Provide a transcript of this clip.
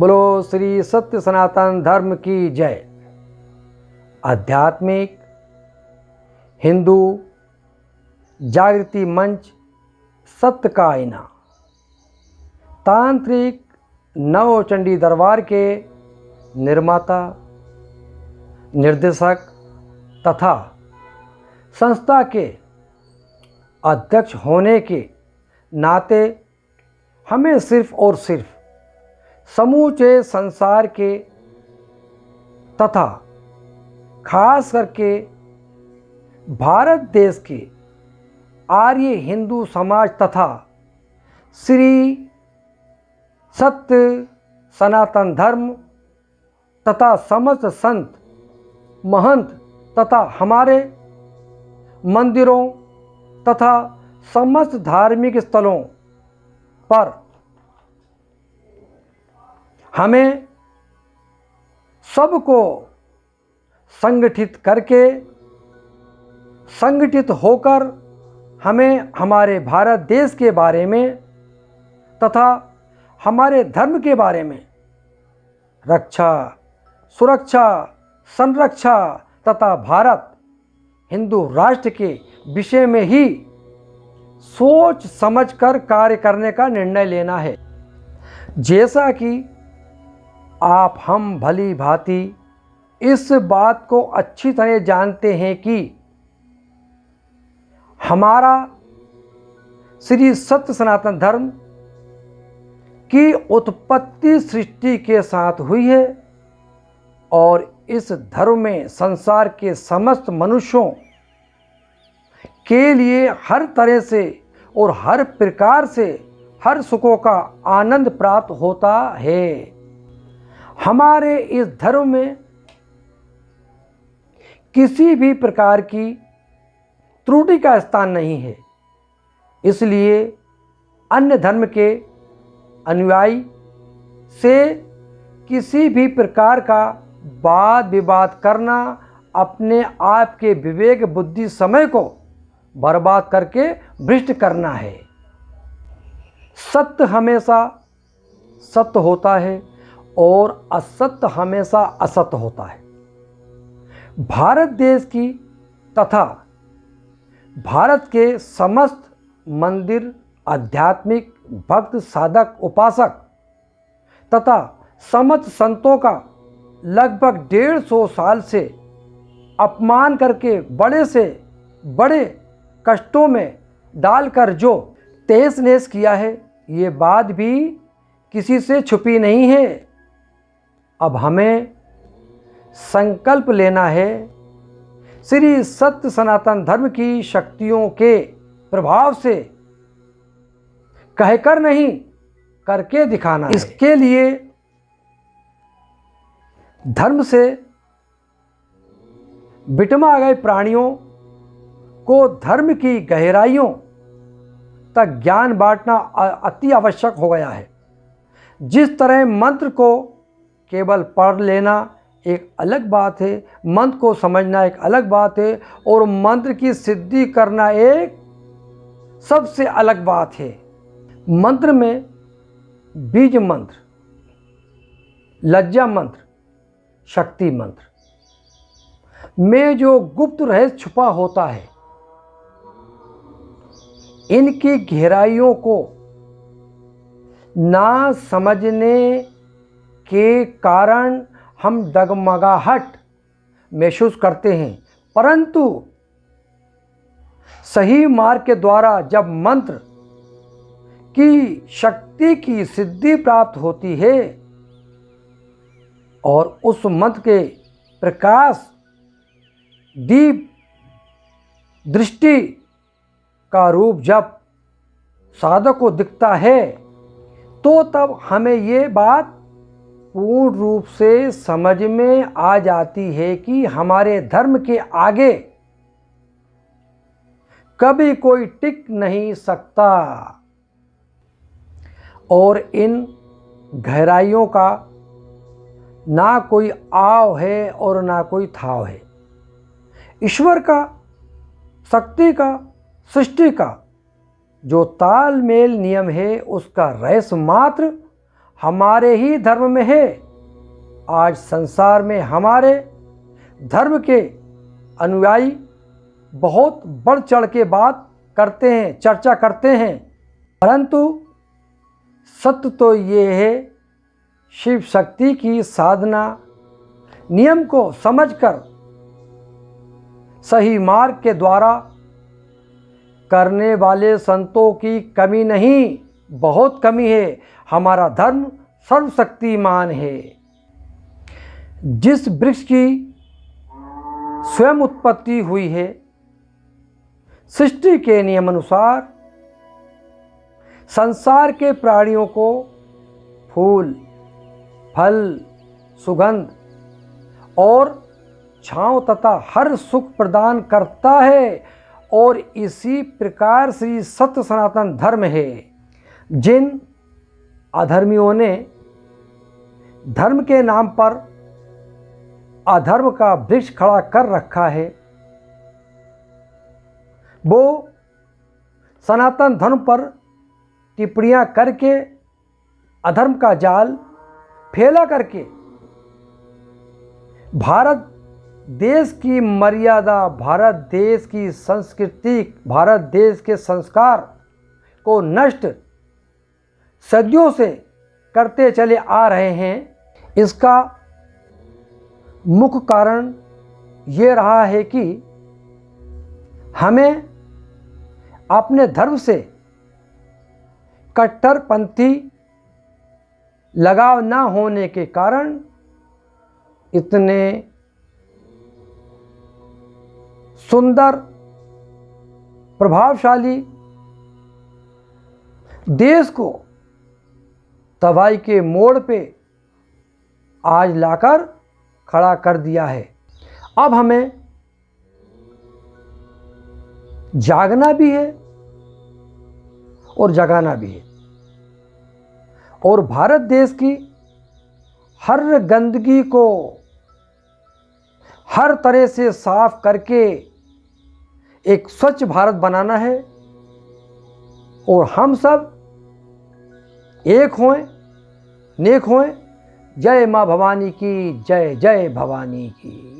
बोलो श्री सत्य सनातन धर्म की जय। आध्यात्मिक हिंदू जागृति मंच सत्य का आईना तांत्रिक नवचंडी दरबार के निर्माता, निर्देशक तथा संस्था के अध्यक्ष होने के नाते हमें सिर्फ और सिर्फ समूचे संसार के तथा खास करके भारत देश के आर्य हिंदू समाज तथा श्री सत्य सनातन धर्म तथा समस्त संत महंत तथा हमारे मंदिरों तथा समस्त धार्मिक स्थलों पर हमें सबको संगठित करके संगठित होकर हमें हमारे भारत देश के बारे में तथा हमारे धर्म के बारे में रक्षा, सुरक्षा, संरक्षा तथा भारत हिंदू राष्ट्र के विषय में ही सोच समझकर कार्य करने का निर्णय लेना है। जैसा कि आप हम भली भांति इस बात को अच्छी तरह जानते हैं कि हमारा श्री सत्य सनातन धर्म की उत्पत्ति सृष्टि के साथ हुई है और इस धर्म में संसार के समस्त मनुष्यों के लिए हर तरह से और हर प्रकार से हर सुखों का आनंद प्राप्त होता है। हमारे इस धर्म में किसी भी प्रकार की त्रुटि का स्थान नहीं है, इसलिए अन्य धर्म के अनुयायी से किसी भी प्रकार का वाद विवाद करना अपने आप के विवेक बुद्धि समय को बर्बाद करके भ्रष्ट करना है। सत्य हमेशा सत्य होता है और असत्य हमेशा असत्य होता है। भारत देश की तथा भारत के समस्त मंदिर, आध्यात्मिक भक्त, साधक, उपासक तथा समस्त संतों का लगभग 150 साल से अपमान करके बड़े से बड़े कष्टों में डालकर जो तहस नहस किया है, ये बात भी किसी से छुपी नहीं है। अब हमें संकल्प लेना है, श्री सत्य सनातन धर्म की शक्तियों के प्रभाव से कहकर नहीं करके दिखाना है। इसके लिए धर्म से बिटमा गए प्राणियों को धर्म की गहराइयों तक ज्ञान बांटना अति आवश्यक हो गया है। जिस तरह मंत्र को केवल पढ़ लेना एक अलग बात है, मंत्र को समझना एक अलग बात है और मंत्र की सिद्धि करना एक सबसे अलग बात है। मंत्र में बीज मंत्र, लज्जा मंत्र, शक्ति मंत्र में जो गुप्त रहस्य छुपा होता है, इनकी गहराइयों को ना समझने के कारण हम डगमगाहट महसूस करते हैं, परंतु सही मार्ग के द्वारा जब मंत्र की शक्ति की सिद्धि प्राप्त होती है और उस मंत्र के प्रकाश दीप दृष्टि का रूप जब साधक को दिखता है, तो तब हमें ये बात पूर्ण रूप से समझ में आ जाती है कि हमारे धर्म के आगे कभी कोई टिक नहीं सकता और इन गहराइयों का ना कोई आव है और ना कोई थाव है। ईश्वर का, शक्ति का, सृष्टि का जो तालमेल नियम है, उसका रहस्य मात्र हमारे ही धर्म में है। आज संसार में हमारे धर्म के अनुयायी बहुत बढ़ चढ़ के बात करते हैं, चर्चा करते हैं, परंतु सत्य तो ये है, शिव शक्ति की साधना नियम को समझकर सही मार्ग के द्वारा करने वाले संतों की कमी नहीं, बहुत कमी है। हमारा धर्म सर्वशक्तिमान है। जिस वृक्ष की स्वयं उत्पत्ति हुई है, सृष्टि के नियमानुसार संसार के प्राणियों को फूल, फल, सुगंध और छांव तथा हर सुख प्रदान करता है, और इसी प्रकार श्री सत्य सनातन धर्म है। जिन अधर्मियों ने धर्म के नाम पर अधर्म का वृक्ष खड़ा कर रखा है, वो सनातन धर्म पर टिप्पणियां करके अधर्म का जाल फैला करके भारत देश की मर्यादा, भारत देश की संस्कृति, भारत देश के संस्कार को नष्ट सदियों से करते चले आ रहे हैं। इसका मुख्य कारण ये रहा है कि हमें अपने धर्म से कट्टरपंथी लगाव न होने के कारण इतने सुंदर, प्रभावशाली देश को तबाही के मोड़ पे आज लाकर खड़ा कर दिया है। अब हमें जागना भी है और जगाना भी है, और भारत देश की हर गंदगी को हर तरह से साफ करके एक स्वच्छ भारत बनाना है, और हम सब एक हों, नेक हों। जय माँ भवानी की जय, जय भवानी की।